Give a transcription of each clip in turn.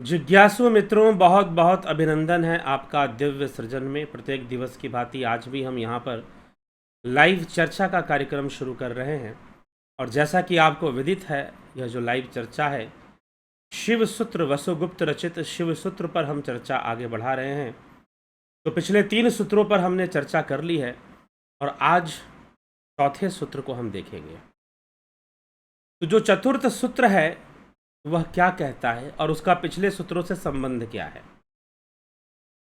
जिज्ञासु मित्रों, बहुत बहुत अभिनंदन है आपका दिव्य सृजन में। प्रत्येक दिवस की भांति आज भी हम यहाँ पर लाइव चर्चा का कार्यक्रम शुरू कर रहे हैं। और जैसा कि आपको विदित है, यह जो लाइव चर्चा है, शिव सूत्र वसुगुप्त रचित शिव सूत्र पर हम चर्चा आगे बढ़ा रहे हैं। तो पिछले 3 सूत्रों पर हमने चर्चा कर ली है और आज चौथे सूत्र को हम देखेंगे। तो जो चतुर्थ सूत्र है वह क्या कहता है और उसका पिछले सूत्रों से संबंध क्या है।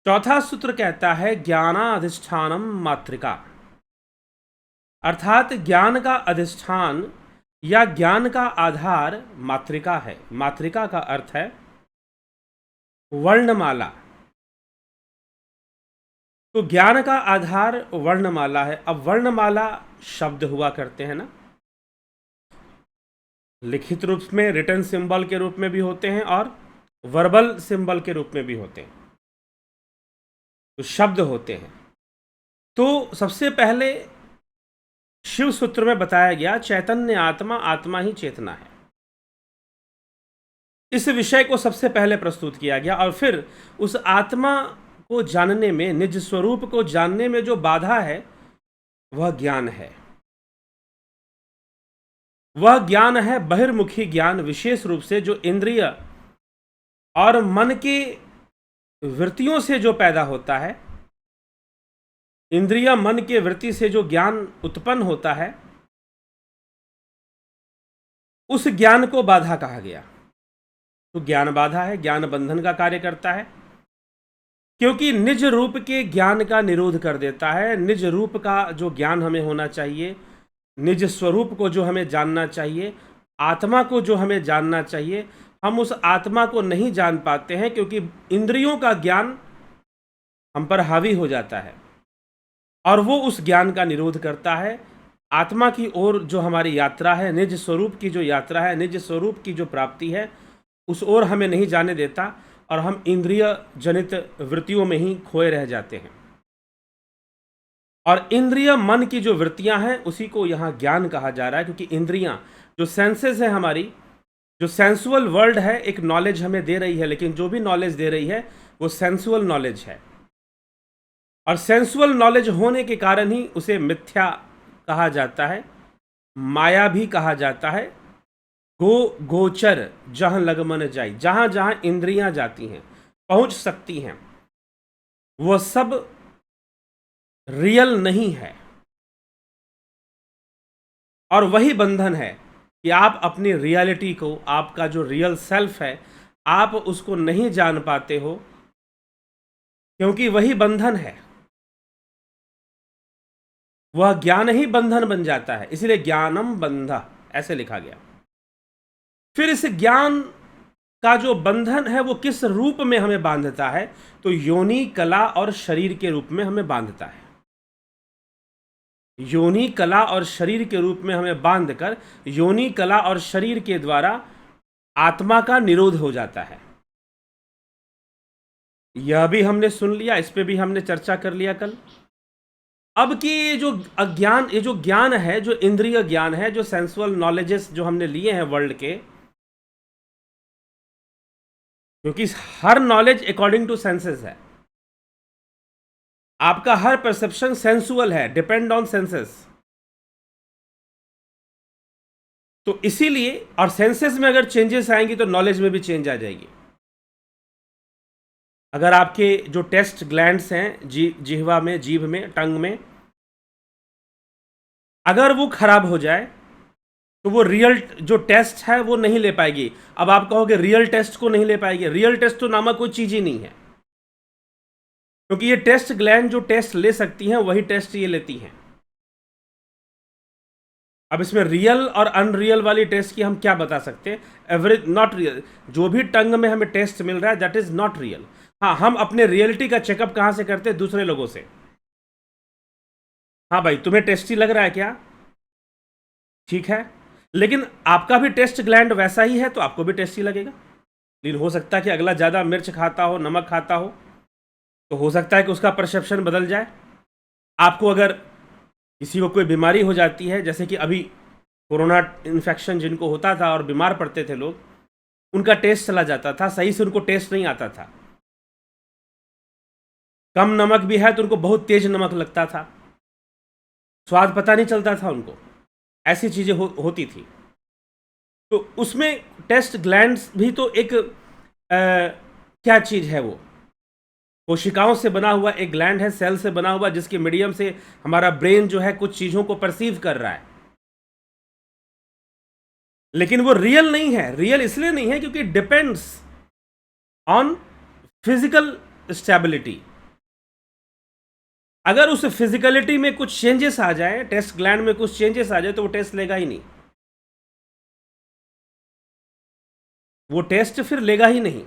चौथा सूत्र कहता है ज्ञानाधिष्ठानम मातृका, अर्थात ज्ञान का अधिष्ठान या ज्ञान का आधार मातृका है। मातृका का अर्थ है वर्णमाला। तो ज्ञान का आधार वर्णमाला है। अब वर्णमाला शब्द हुआ करते हैं ना, लिखित रूप में रिटन सिंबल के रूप में भी होते हैं और वर्बल सिंबल के रूप में भी होते हैं, तो शब्द होते हैं। तो सबसे पहले शिव सूत्र में बताया गया चैतन्य आत्मा, आत्मा ही चेतना है। इस विषय को सबसे पहले प्रस्तुत किया गया और फिर उस आत्मा को जानने में, निज स्वरूप को जानने में जो बाधा है वह ज्ञान है। वह ज्ञान है बहिर्मुखी ज्ञान, विशेष रूप से जो इंद्रिय और मन की वृत्तियों से जो पैदा होता है। इंद्रिय मन के वृत्ति से जो ज्ञान उत्पन्न होता है, उस ज्ञान को बाधा कहा गया। तो ज्ञान बाधा है, ज्ञान बंधन का कार्य करता है, क्योंकि निज रूप के ज्ञान का निरोध कर देता है। निज रूप का जो ज्ञान हमें होना चाहिए, निज स्वरूप को जो हमें जानना चाहिए, आत्मा को जो हमें जानना चाहिए, हम उस आत्मा को नहीं जान पाते हैं क्योंकि इंद्रियों का ज्ञान हम पर हावी हो जाता है और वो उस ज्ञान का निरोध करता है। आत्मा की ओर जो हमारी यात्रा है, निज स्वरूप की जो यात्रा है, निज स्वरूप की जो प्राप्ति है, उस ओर हमें नहीं जाने देता और हम इंद्रिय जनित वृत्तियों में ही खोए रह जाते हैं। और इंद्रिय मन की जो वृत्तियां हैं उसी को यहाँ ज्ञान कहा जा रहा है, क्योंकि इंद्रियां जो सेंसेस है हमारी, जो सेंसुअल वर्ल्ड है, एक नॉलेज हमें दे रही है, लेकिन जो भी नॉलेज दे रही है वो सेंसुअल नॉलेज है। और सेंसुअल नॉलेज होने के कारण ही उसे मिथ्या कहा जाता है, माया भी कहा जाता है। गोचर जहां लगमन जाई, जहां जहां इंद्रियां जाती हैं, पहुंच सकती हैं, वह सब रियल नहीं है। और वही बंधन है कि आप अपनी रियलिटी को, आपका जो रियल सेल्फ है, आप उसको नहीं जान पाते हो, क्योंकि वही बंधन है। वह ज्ञान ही बंधन बन जाता है, इसलिए ज्ञानम बंधा ऐसे लिखा गया। फिर इस ज्ञान का जो बंधन है वो किस रूप में हमें बांधता है, तो योनि, कला और शरीर के रूप में हमें बांधता है। योनि, कला और शरीर के रूप में हमें बांधकर योनि, कला और शरीर के द्वारा आत्मा का निरोध हो जाता है। यह भी हमने सुन लिया, इस पे भी हमने चर्चा कर लिया कल। अब कि ये जो अज्ञान, ये जो ज्ञान है, जो इंद्रिय ज्ञान है, जो सेंसुअल नॉलेजेस जो हमने लिए हैं वर्ल्ड के, क्योंकि हर नॉलेज अकॉर्डिंग टू सेंसेस है। आपका हर परसेप्शन सेंसुअल है, डिपेंड ऑन सेंसेस। तो इसीलिए, और सेंसेस में अगर चेंजेस आएंगी तो नॉलेज में भी चेंज आ जाएगी। अगर आपके जो टेस्ट ग्लैंड्स हैं जिह्वा में, जीभ में, टंग में, अगर वो खराब हो जाए तो वो रियल जो टेस्ट है वो नहीं ले पाएगी। अब आप कहोगे रियल टेस्ट को नहीं ले पाएगी, रियल टेस्ट तो नामक कोई चीज ही नहीं है, क्योंकि ये टेस्ट ग्लैंड जो टेस्ट ले सकती हैं वही टेस्ट ये लेती हैं। अब इसमें रियल और अनरियल वाली टेस्ट की हम क्या बता सकते हैं? Average, not real. जो भी टंग में हमें टेस्ट मिल रहा है दैट इज नॉट रियल। हाँ, हम अपने रियलिटी का चेकअप कहां से करते हैं? दूसरे लोगों से। हाँ भाई, तुम्हें टेस्टी लग रहा है क्या? ठीक है, लेकिन आपका भी टेस्ट ग्लैंड वैसा ही है तो आपको भी टेस्टी लगेगा। लेकिन हो सकता है कि अगला ज़्यादा मिर्च खाता हो, नमक खाता हो, तो हो सकता है कि उसका परसेप्शन बदल जाए। आपको अगर किसी को कोई बीमारी हो जाती है, जैसे कि अभी कोरोना इन्फेक्शन जिनको होता था और बीमार पड़ते थे लोग, उनका टेस्ट चला जाता था, सही से उनको टेस्ट नहीं आता था। कम नमक भी है तो उनको बहुत तेज नमक लगता था, स्वाद पता नहीं चलता था उनको, ऐसी चीज़ें होती थी। तो उसमें टेस्ट ग्लैंड्स भी तो एक क्या चीज़ है, वो कोशिकाओं से बना हुआ एक ग्लैंड है, सेल से बना हुआ, जिसके मीडियम से हमारा ब्रेन जो है कुछ चीज़ों को परसीव कर रहा है। लेकिन वो रियल नहीं है। रियल इसलिए नहीं है क्योंकि डिपेंड्स ऑन फिजिकल स्टेबिलिटी। अगर उस फिजिकलिटी में कुछ चेंजेस आ जाए, टेस्ट ग्लैंड में कुछ चेंजेस आ जाए, तो वो टेस्ट लेगा ही नहीं, वो टेस्ट फिर लेगा ही नहीं,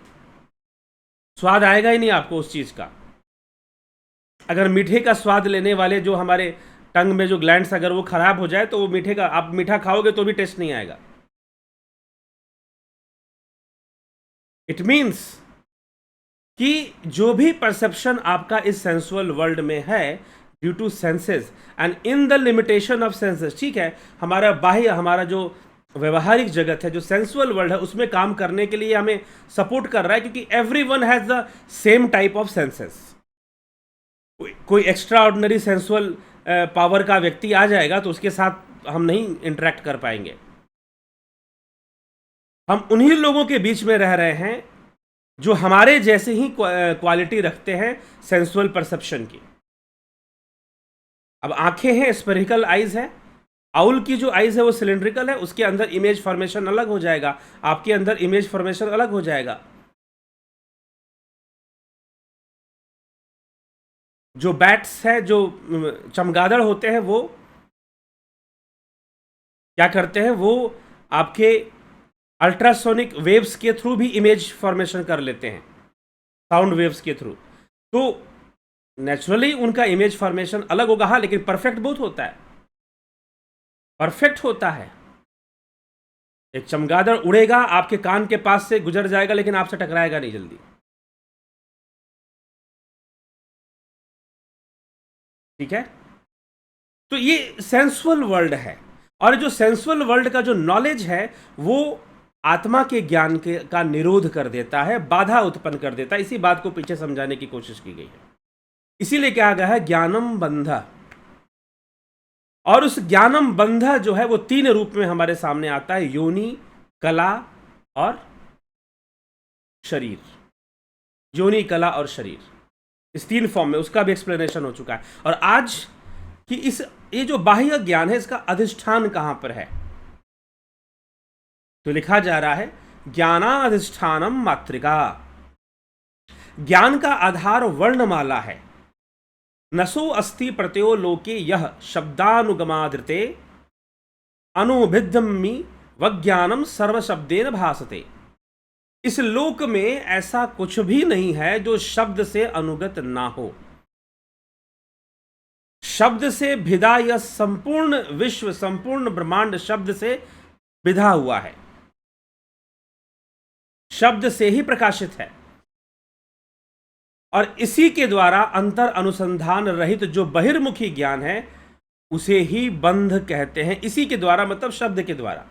स्वाद आएगा ही नहीं आपको उस चीज़ का। अगर मीठे का स्वाद लेने वाले जो हमारे टंग में जो ग्लैंड्स अगर वो खराब हो जाए तो वो मीठे का, आप मीठा खाओगे तो भी टेस्ट नहीं आएगा। इट मीन्स कि जो भी परसेप्शन आपका इस सेंसुअल वर्ल्ड में है due to senses and in the limitation of senses, ठीक है, हमारा बाह्य, हमारा जो व्यवहारिक जगत है, जो सेंसुअल वर्ल्ड है, उसमें काम करने के लिए हमें सपोर्ट कर रहा है, क्योंकि every one has the same type of senses. कोई एक्स्ट्रा ऑर्डिनरी सेंसुअल पावर का व्यक्ति आ जाएगा तो उसके साथ हम नहीं इंटरेक्ट कर पाएंगे। हम उन्हीं लोगों के बीच में रह रहे हैं जो हमारे जैसे ही क्वालिटी रखते हैं सेंसुअल परसेप्शन की। अब आंखें हैं, स्पेरिकल आइज है, आउल की जो आइज है वो सिलेंड्रिकल है, उसके अंदर इमेज फॉर्मेशन अलग हो जाएगा, आपके अंदर इमेज फॉर्मेशन अलग हो जाएगा। जो बैट्स है, जो चमगादड़ होते हैं, वो क्या करते हैं, वो आपके अल्ट्रासोनिक वेव्स के थ्रू भी इमेज फॉर्मेशन कर लेते हैं, साउंड वेव्स के थ्रू। तो नेचुरली उनका इमेज फॉर्मेशन अलग होगा, हाँ, लेकिन परफेक्ट बहुत होता है, परफेक्ट होता है। एक चमगादड़ उड़ेगा, आपके कान के पास से गुजर जाएगा, लेकिन आपसे टकराएगा नहीं जल्दी, ठीक है। तो ये सेंसुअल वर्ल्ड है, और जो सेंसुअल वर्ल्ड का जो नॉलेज है वो आत्मा के ज्ञान के का निरोध कर देता है, बाधा उत्पन्न कर देता है। इसी बात को पीछे समझाने की कोशिश की गई है। इसीलिए कहा गया है ज्ञानम बंध, और उस ज्ञानम बंध जो है वो 3 रूप में हमारे सामने आता है, योनि, कला और शरीर। योनि, कला और शरीर, इस 3 फॉर्म में उसका भी एक्सप्लेनेशन हो चुका है। और आज कि ये जो बाह्य ज्ञान है, इसका अधिष्ठान कहां पर है, तो लिखा जा रहा है ज्ञानाधिष्ठानम मातृका। ज्ञान का आधार वर्णमाला है। नसो अस्ति प्रत्यो लोके यह शब्दानुगमादृते अनुभिद्धमि वज्ञानम सर्वशब्देन भासते। इस लोक में ऐसा कुछ भी नहीं है जो शब्द से अनुगत ना हो। शब्द से भिदा यह संपूर्ण विश्व, संपूर्ण ब्रह्मांड शब्द से विधा हुआ है, शब्द से ही प्रकाशित है। और इसी के द्वारा अंतर अनुसंधान रहित जो बहिर्मुखी ज्ञान है उसे ही बंध कहते हैं। इसी के द्वारा मतलब शब्द के द्वारा,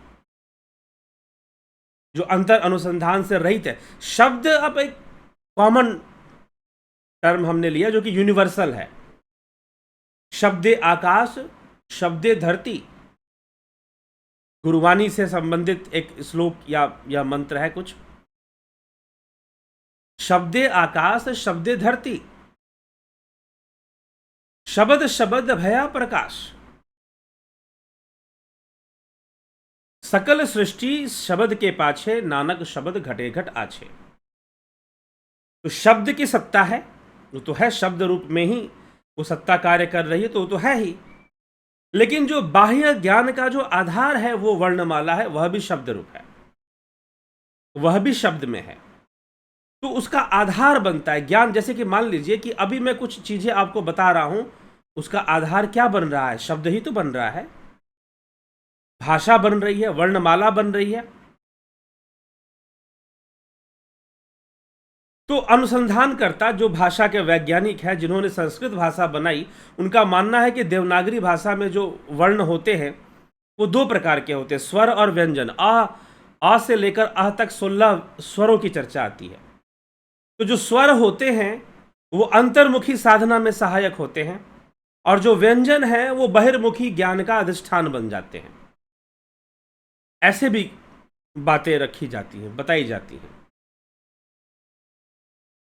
जो अंतर अनुसंधान से रहित है। शब्द अब एक कॉमन टर्म हमने लिया जो कि यूनिवर्सल है। शब्दे आकाश, शब्दे धरती, गुरुवाणी से संबंधित एक श्लोक या मंत्र है कुछ। शब्दे आकाश, शब्दे धरती, शब्द शब्द भया प्रकाश। सकल सृष्टि शब्द के पाछे, नानक शब्द घटे घट आछे। तो शब्द की सत्ता है, वो तो है, शब्द रूप में ही वो सत्ता कार्य कर रही है, तो वो तो है ही। लेकिन जो बाह्य ज्ञान का जो आधार है वो वर्णमाला है, वह भी शब्द रूप है, वह भी शब्द में है। तो उसका आधार बनता है ज्ञान। जैसे कि मान लीजिए कि अभी मैं कुछ चीजें आपको बता रहा हूं, उसका आधार क्या बन रहा है, शब्द ही तो बन रहा है, भाषा बन रही है, वर्णमाला बन रही है। तो अनुसंधानकर्ता जो भाषा के वैज्ञानिक हैं, जिन्होंने संस्कृत भाषा बनाई, उनका मानना है कि देवनागरी भाषा में जो वर्ण होते हैं वो 2 प्रकार के होते हैं, स्वर और व्यंजन। अ से लेकर अह तक 16 स्वरों की चर्चा आती है। तो जो स्वर होते हैं वो अंतर्मुखी साधना में सहायक होते हैं, और जो व्यंजन है वो बहिर्मुखी ज्ञान का अधिष्ठान बन जाते हैं। ऐसे भी बातें रखी जाती हैं, बताई जाती हैं।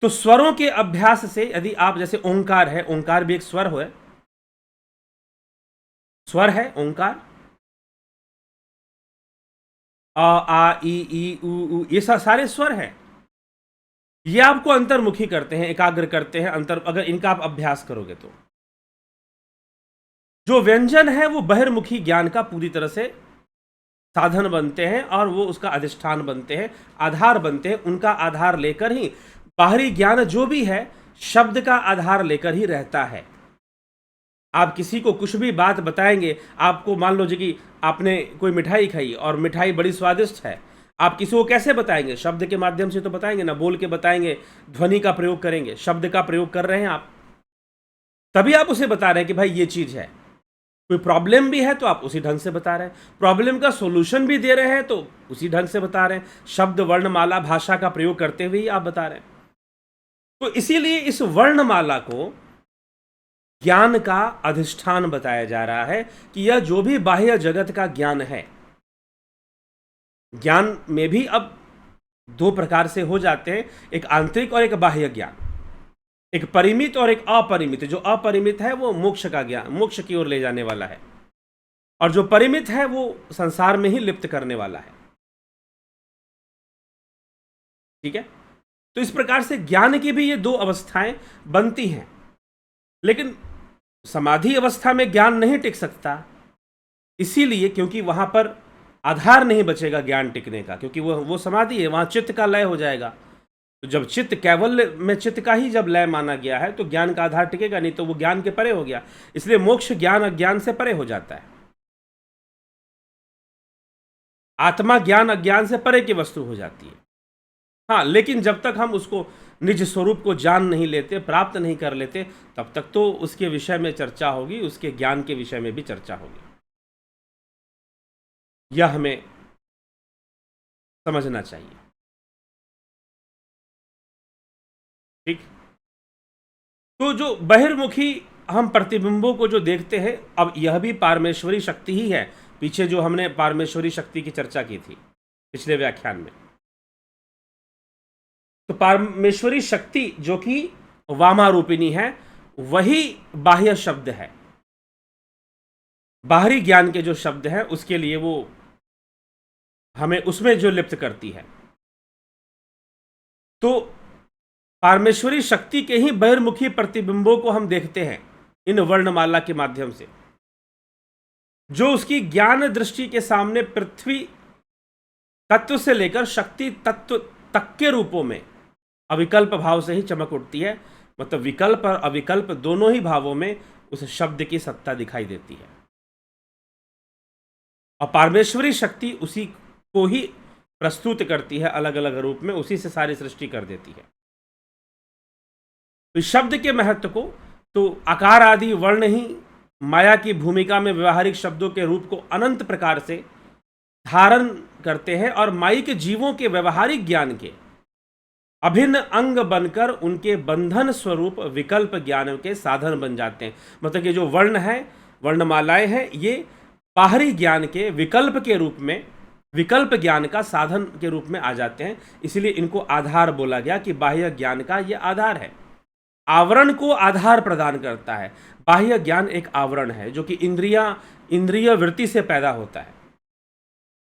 तो स्वरों के अभ्यास से यदि आप, जैसे ओंकार है, ओंकार भी एक स्वर है, स्वर है ओंकार। अ आ ई उ ये सारे स्वर हैं। ये आपको अंतर्मुखी करते हैं, एकाग्र करते हैं अगर इनका आप अभ्यास करोगे तो। जो व्यंजन है वो बहिर्मुखी ज्ञान का पूरी तरह से साधन बनते हैं, और वो उसका अधिष्ठान बनते हैं, आधार बनते हैं। उनका आधार लेकर ही बाहरी ज्ञान जो भी है शब्द का आधार लेकर ही रहता है। आप किसी को कुछ भी बात बताएंगे, आपको मान लो जी कि आपने कोई मिठाई खाई और मिठाई बड़ी स्वादिष्ट है, आप किसी को कैसे बताएंगे? शब्द के माध्यम से तो बताएंगे ना, बोल के बताएंगे, ध्वनि का प्रयोग करेंगे, शब्द का प्रयोग कर रहे हैं आप, तभी आप उसे बता रहे हैं कि भाई ये चीज है। कोई प्रॉब्लम भी है तो आप उसी ढंग से बता रहे हैं, प्रॉब्लम का सॉल्यूशन भी दे रहे हैं तो उसी ढंग से बता रहे हैं, शब्द वर्णमाला भाषा का प्रयोग करते हुए ही आप बता रहे हैं। तो इसीलिए इस वर्णमाला को ज्ञान का अधिष्ठान बताया जा रहा है कि यह जो भी बाह्य जगत का ज्ञान है, ज्ञान में भी अब दो प्रकार से हो जाते हैं, एक आंतरिक और एक बाह्य ज्ञान, एक परिमित और एक अपरिमित। जो अपरिमित है वो मोक्ष का ज्ञान, मोक्ष की ओर ले जाने वाला है, और जो परिमित है वो संसार में ही लिप्त करने वाला है। ठीक है? तो इस प्रकार से ज्ञान की भी ये दो अवस्थाएं बनती हैं, लेकिन समाधि अवस्था में ज्ञान नहीं टिक सकता, इसीलिए क्योंकि वहां पर आधार नहीं बचेगा ज्ञान टिकने का, क्योंकि वो समाधि है, वहां चित्त का लय हो जाएगा। तो जब चित्त कैवल्य में चित्त का ही जब लय माना गया है तो ज्ञान का आधार टिकेगा नहीं, तो वो ज्ञान के परे हो गया। इसलिए मोक्ष ज्ञान अज्ञान से परे हो जाता है। आत्मा ज्ञान अज्ञान से परे की वस्तु हो जाती है। हाँ, लेकिन जब तक हम उसको निज स्वरूप को जान नहीं लेते, प्राप्त नहीं कर लेते, तब तक तो उसके विषय में चर्चा होगी, उसके ज्ञान के विषय में भी चर्चा होगी। यह हमें समझना चाहिए। ठीक। तो जो बहिर्मुखी हम प्रतिबिंबों को जो देखते हैं, अब यह भी पारमेश्वरी शक्ति ही है। पीछे जो हमने पारमेश्वरी शक्ति की चर्चा की थी पिछले व्याख्यान में, तो पारमेश्वरी शक्ति जो कि वामारूपिणी है, वही बाह्य शब्द है। बाहरी ज्ञान के जो शब्द हैं उसके लिए वो हमें उसमें जो लिप्त करती है। तो पारमेश्वरी शक्ति के ही बहिर्मुखी प्रतिबिंबों को हम देखते हैं इन वर्णमाला के माध्यम से, जो उसकी ज्ञान दृष्टि के सामने पृथ्वी तत्व से लेकर शक्ति तत्व तक के रूपों में अविकल्प भाव से ही चमक उठती है। मतलब विकल्प और अविकल्प दोनों ही भावों में उस शब्द की सत्ता दिखाई देती है, और पारमेश्वरी शक्ति उसी को ही प्रस्तुत करती है अलग अलग रूप में, उसी से सारी सृष्टि कर देती है। तो शब्द के महत्व को तो आकार आदि वर्ण ही माया की भूमिका में व्यवहारिक शब्दों के रूप को अनंत प्रकार से धारण करते हैं, और माई के जीवों के व्यवहारिक ज्ञान के अभिन्न अंग बनकर उनके बंधन स्वरूप विकल्प ज्ञान के साधन बन जाते हैं। मतलब कि जो वर्ण है, वर्णमालाएं हैं, ये बाहरी ज्ञान के विकल्प के रूप में, विकल्प ज्ञान का साधन के रूप में आ जाते हैं। इसलिए इनको आधार बोला गया कि बाह्य ज्ञान का यह आधार है, आवरण को आधार प्रदान करता है। बाह्य ज्ञान एक आवरण है जो कि इंद्रिय वृत्ति से पैदा होता है।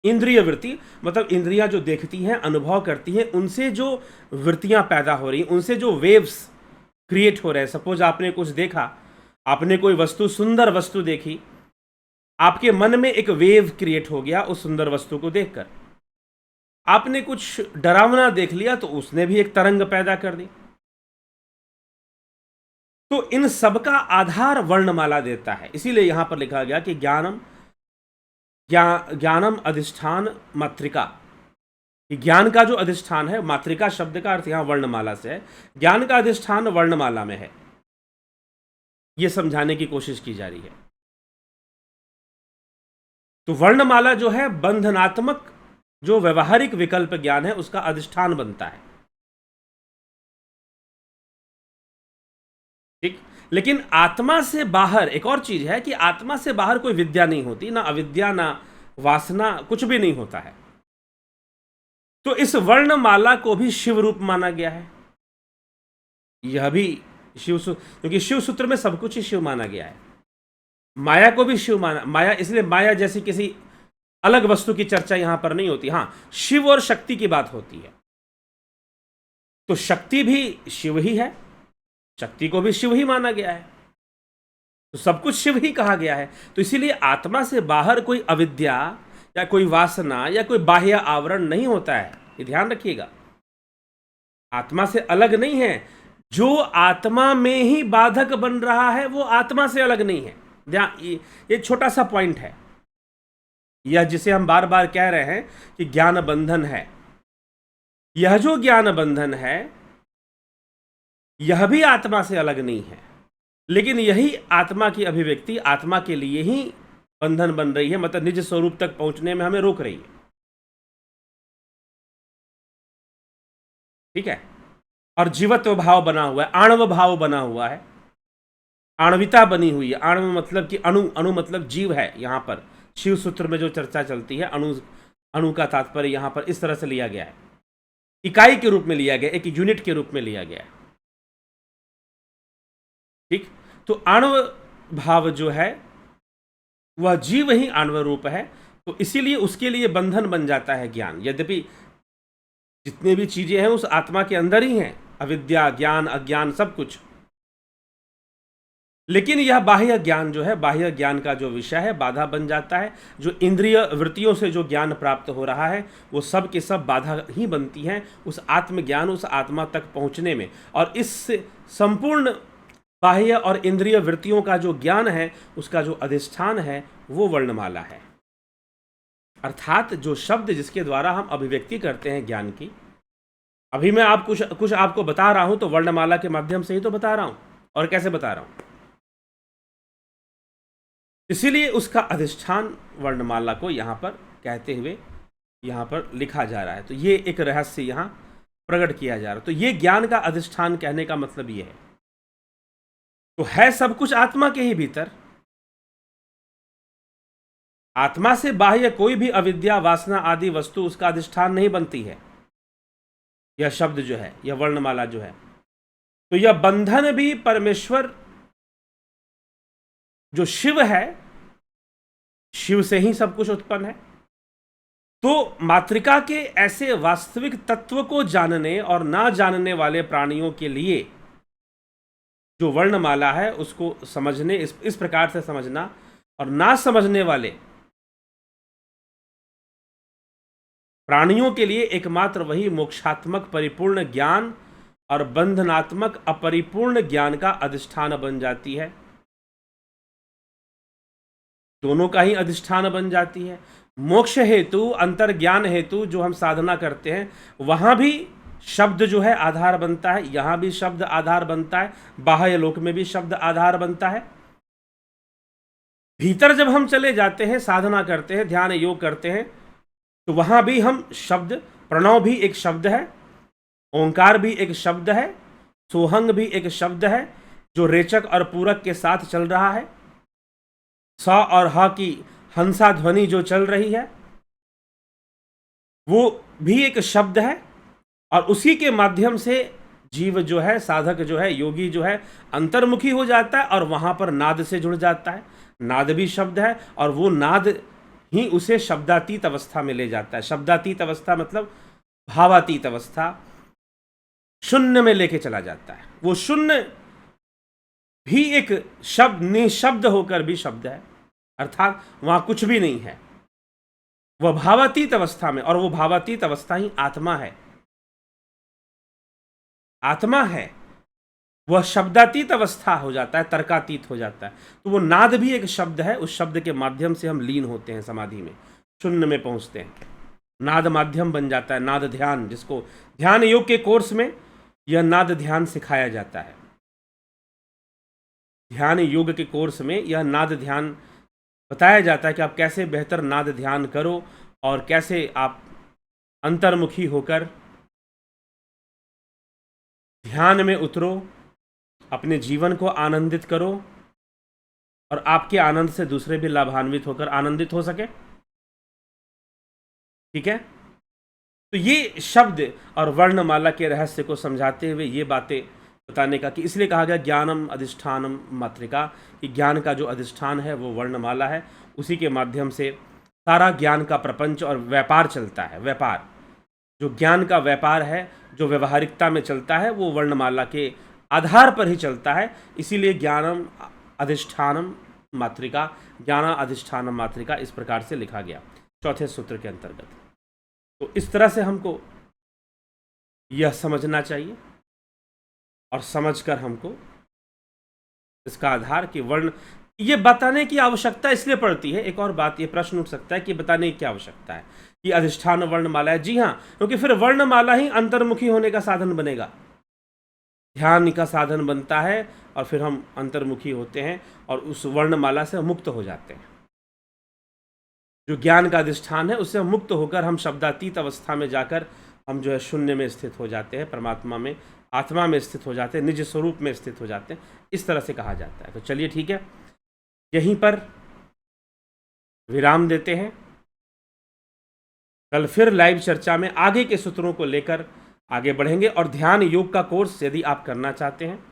इंद्रिय वृत्ति मतलब इंद्रियां जो देखती हैं, अनुभव करती हैं, उनसे जो वृत्तियां पैदा हो रही हैं, उनसे जो वेव्स क्रिएट हो रहे हैं। सपोज आपने कुछ देखा, आपने कोई वस्तु, सुंदर वस्तु देखी, आपके मन में एक वेव क्रिएट हो गया उस सुंदर वस्तु को देखकर। आपने कुछ डरावना देख लिया तो उसने भी एक तरंग पैदा कर दी। तो इन सब का आधार वर्णमाला देता है। इसीलिए यहां पर लिखा गया कि ज्ञानम अधिष्ठान मात्रिका। ज्ञान का जो अधिष्ठान है, मात्रिका शब्द का अर्थ यहां वर्णमाला से है, ज्ञान का अधिष्ठान वर्णमाला में है, यह समझाने की कोशिश की जा रही है। तो वर्णमाला जो है बंधनात्मक जो व्यवहारिक विकल्प ज्ञान है उसका अधिष्ठान बनता है। ठीक। लेकिन आत्मा से बाहर एक और चीज है कि आत्मा से बाहर कोई विद्या नहीं होती, ना अविद्या ना वासना, कुछ भी नहीं होता है। तो इस वर्णमाला को भी शिव रूप माना गया है। यह भी क्योंकि शिव सूत्र में सब कुछ ही शिव माना गया है। माया को भी शिव माना, माया इसलिए माया जैसी किसी अलग वस्तु की चर्चा यहां पर नहीं होती। हां, शिव और शक्ति की बात होती है। तो शक्ति भी शिव ही है, शक्ति को भी शिव ही माना गया है, तो सब कुछ शिव ही कहा गया है। तो इसीलिए आत्मा से बाहर कोई अविद्या या कोई वासना या कोई बाह्य आवरण नहीं होता है, ये ध्यान रखिएगा। आत्मा से अलग नहीं है, जो आत्मा में ही बाधक बन रहा है वो आत्मा से अलग नहीं है। ध्यान, ये छोटा सा पॉइंट है, यह जिसे हम बार बार कह रहे हैं कि ज्ञान बंधन है। यह जो ज्ञान बंधन है यह भी आत्मा से अलग नहीं है, लेकिन यही आत्मा की अभिव्यक्ति आत्मा के लिए ही बंधन बन रही है, मतलब निज स्वरूप तक पहुंचने में हमें रोक रही है। ठीक है। और जीवत्व भाव बना हुआ है, आणव भाव बना हुआ है, आणविता बनी हुई है। आणव मतलब कि अणु, अणु मतलब जीव है। यहां पर शिव सूत्र में जो चर्चा चलती है, अणु, अणु का तात्पर्य यहां पर इस तरह से लिया गया है, इकाई के रूप में लिया गया, एक यूनिट के रूप में लिया गया है। ठीक। तो आणव भाव जो है वह जीव ही आणव रूप है, तो इसीलिए उसके लिए बंधन बन जाता है ज्ञान। यद्यपि जितनी भी चीजें हैं उस आत्मा के अंदर ही हैं, अविद्या, ज्ञान, अज्ञान, सब कुछ, लेकिन यह बाह्य ज्ञान जो है, बाह्य ज्ञान का जो विषय है, बाधा बन जाता है। जो इंद्रिय वृत्तियों से जो ज्ञान प्राप्त हो रहा है वो सब के सब बाधा ही बनती हैं उस आत्मज्ञान, उस आत्मा तक पहुंचने में। और इस संपूर्ण बाह्य और इंद्रिय वृत्तियों का जो ज्ञान है उसका जो अधिष्ठान है वो वर्णमाला है, अर्थात जो शब्द जिसके द्वारा हम अभिव्यक्ति करते हैं ज्ञान की। अभी मैं आप कुछ आपको बता रहा हूं तो वर्णमाला के माध्यम से ही तो बता रहा हूं, और कैसे बता रहा हूं। इसीलिए उसका अधिष्ठान वर्णमाला को यहां पर कहते हुए यहां पर लिखा जा रहा है। तो ये एक रहस्य यहां प्रकट किया जा रहा है। तो ये ज्ञान का अधिष्ठान कहने का मतलब ये है। तो है सब कुछ आत्मा के ही भीतर। आत्मा से बाह्य कोई भी अविद्या, वासना आदि वस्तु उसका अधिष्ठान नहीं बनती है। यह शब्द जो है, यह वर्णमाला जो है, तो यह बंधन भी परमेश्वर जो शिव है, शिव से ही सब कुछ उत्पन्न है। तो मातृका के ऐसे वास्तविक तत्व को जानने और ना जानने वाले प्राणियों के लिए जो वर्णमाला है उसको समझने, इस प्रकार से समझना, और ना समझने वाले प्राणियों के लिए एकमात्र वही मोक्षात्मक परिपूर्ण ज्ञान और बंधनात्मक अपरिपूर्ण ज्ञान का अधिष्ठान बन जाती है। दोनों का ही अधिष्ठान बन जाती है। मोक्ष हेतु, अंतर्ज्ञान हेतु जो हम साधना करते हैं वहां भी शब्द जो है आधार बनता है, यहां भी शब्द आधार बनता है, बाह्य लोक में भी शब्द आधार बनता है। भीतर जब हम चले जाते हैं, साधना करते हैं, ध्यान योग करते हैं, तो वहां भी हम शब्द, प्रणव भी एक शब्द है, ओंकार भी एक शब्द है, सोहंग भी एक शब्द है जो रेचक और पूरक के साथ चल रहा है। स और ह की हंसा ध्वनि जो चल रही है वो भी एक शब्द है, और उसी के माध्यम से जीव जो है, साधक जो है, योगी जो है, अंतर्मुखी हो जाता है और वहां पर नाद से जुड़ जाता है। नाद भी शब्द है और वो नाद ही उसे शब्दातीत अवस्था में ले जाता है। शब्दातीत अवस्था मतलब भावातीत अवस्था, शून्य में लेके चला जाता है। वो शून्य भी एक शब्द, निशब्द होकर भी शब्द है, अर्थात वहां कुछ भी नहीं है, वह भावातीत अवस्था में, और वो भावातीत अवस्था ही आत्मा है। आत्मा है, वह शब्दातीत अवस्था हो जाता है, तर्कातीत हो जाता है। तो वो नाद भी एक शब्द है, उस शब्द के माध्यम से हम लीन होते हैं, समाधि में, शून्य में पहुंचते हैं। नाद माध्यम बन जाता है। नाद ध्यान, जिसको ध्यान योग के कोर्स में यह नाद ध्यान सिखाया जाता है। ध्यान योग के कोर्स में यह नाद ध्यान बताया जाता है कि आप कैसे बेहतर नाद ध्यान करो और कैसे आप अंतर्मुखी होकर ध्यान में उतरो, अपने जीवन को आनंदित करो और आपके आनंद से दूसरे भी लाभान्वित होकर आनंदित हो सके। ठीक है, तो ये शब्द और वर्णमाला के रहस्य को समझाते हुए ये बातें बताने का कि इसलिए कहा गया ज्ञानम अधिष्ठानम मात्रिका, कि ज्ञान का जो अधिष्ठान है वो वर्णमाला है, उसी के माध्यम से सारा ज्ञान का प्रपंच और व्यापार चलता है। व्यापार, जो ज्ञान का व्यापार है, जो व्यवहारिकता में चलता है, वो वर्णमाला के आधार पर ही चलता है। इसीलिए ज्ञानम अधिष्ठानम मात्रिका, ज्ञाना अधिष्ठानम मात्रिका इस प्रकार से लिखा गया चौथे सूत्र के अंतर्गत। तो इस तरह से हमको यह समझना चाहिए और समझकर हमको इसका आधार कि वर्ण, ये बताने की आवश्यकता इसलिए पड़ती है। एक और बात, ये प्रश्न उठ सकता है कि बताने की क्या आवश्यकता है कि अधिष्ठान वर्णमाला है। जी हाँ, क्योंकि फिर वर्णमाला ही अंतर्मुखी होने का साधन बनेगा, ध्यान का साधन बनता है और फिर हम अंतर्मुखी होते हैं और उस वर्णमाला से मुक्त हो जाते हैं। जो ज्ञान का अधिष्ठान है उससे मुक्त होकर हम शब्दातीत अवस्था में जाकर हम जो है शून्य में स्थित हो जाते हैं, परमात्मा में, आत्मा में स्थित हो जाते हैं, निज स्वरूप में स्थित हो जाते हैं, इस तरह से कहा जाता है। तो चलिए ठीक है, यहीं पर विराम देते हैं। कल फिर लाइव चर्चा में आगे के सूत्रों को लेकर आगे बढ़ेंगे। और ध्यान योग का कोर्स यदि आप करना चाहते हैं,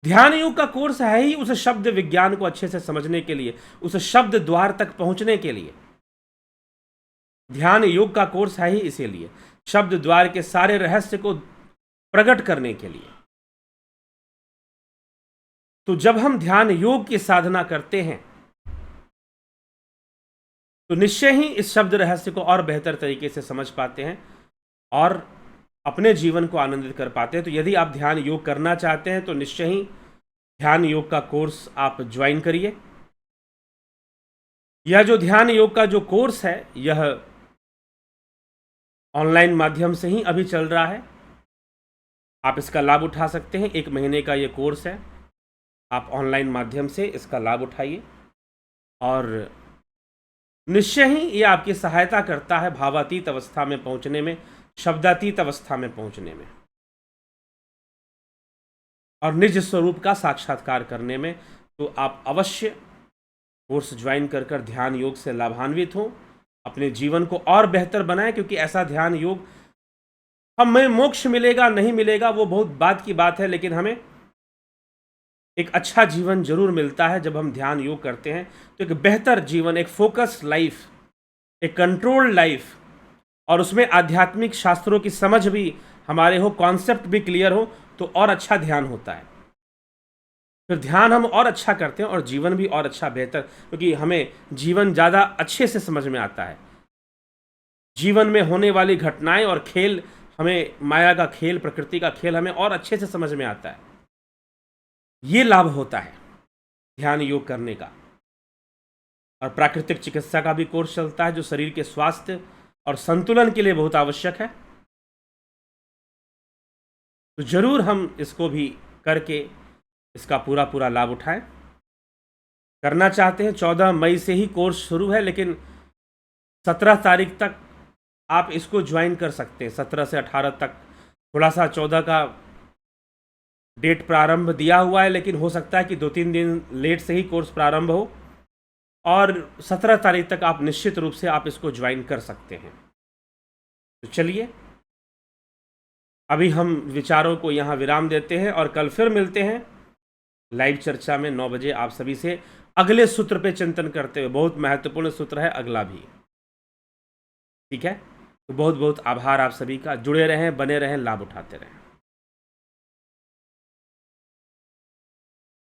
ध्यान योग का कोर्स है ही उस शब्द विज्ञान को अच्छे से समझने के लिए, उस शब्द द्वार तक पहुंचने के लिए। ध्यान योग का कोर्स है ही इसीलिए, शब्द द्वार के सारे रहस्य को प्रकट करने के लिए। तो जब हम ध्यान योग की साधना करते हैं तो निश्चय ही इस शब्द रहस्य को और बेहतर तरीके से समझ पाते हैं और अपने जीवन को आनंदित कर पाते हैं। तो यदि आप ध्यान योग करना चाहते हैं तो निश्चय ही ध्यान योग का कोर्स आप ज्वाइन करिए। यह जो ध्यान योग का जो कोर्स है यह ऑनलाइन माध्यम से ही अभी चल रहा है, आप इसका लाभ उठा सकते हैं। 1 महीने का ये कोर्स है, आप ऑनलाइन माध्यम से इसका लाभ उठाइए और निश्चय ही ये आपकी सहायता करता है भावातीत अवस्था में पहुंचने में, शब्दातीत अवस्था में पहुंचने में और निज स्वरूप का साक्षात्कार करने में। तो आप अवश्य कोर्स ज्वाइन कर ध्यान योग से लाभान्वित हों, अपने जीवन को और बेहतर बनाएं, क्योंकि ऐसा ध्यान योग, हमें मोक्ष मिलेगा नहीं मिलेगा वो बहुत बाद की बात है, लेकिन हमें एक अच्छा जीवन जरूर मिलता है जब हम ध्यान योग करते हैं। तो एक बेहतर जीवन, एक फोकस्ड लाइफ, एक कंट्रोल्ड लाइफ, और उसमें आध्यात्मिक शास्त्रों की समझ भी हमारे हो, कॉन्सेप्ट भी क्लियर हो, तो और अच्छा ध्यान होता है। फिर ध्यान हम और अच्छा करते हैं और जीवन भी और अच्छा बेहतर, क्योंकि हमें जीवन ज़्यादा अच्छे से समझ में आता है। जीवन में होने वाली घटनाएं और खेल, हमें माया का खेल, प्रकृति का खेल हमें और अच्छे से समझ में आता है। ये लाभ होता है ध्यान योग करने का। और प्राकृतिक चिकित्सा का भी कोर्स चलता है जो शरीर के स्वास्थ्य और संतुलन के लिए बहुत आवश्यक है। तो जरूर हम इसको भी करके इसका पूरा लाभ उठाएं। करना चाहते हैं 14 मई से ही कोर्स शुरू है, लेकिन 17 तारीख तक आप इसको ज्वाइन कर सकते हैं। 17 से 18 तक, थोड़ा सा 14 का डेट प्रारंभ दिया हुआ है, लेकिन हो सकता है कि 2-3 दिन लेट से ही कोर्स प्रारंभ हो, और 17 तारीख तक आप निश्चित रूप से आप इसको ज्वाइन कर सकते हैं। तो चलिए अभी हम विचारों को यहाँ विराम देते हैं और कल फिर मिलते हैं लाइव चर्चा में 9 बजे आप सभी से अगले सूत्र पे चिंतन करते हुए। बहुत महत्वपूर्ण सूत्र है अगला भी, ठीक है। तो बहुत बहुत आभार आप सभी का। जुड़े रहें, बने रहें, लाभ उठाते रहें।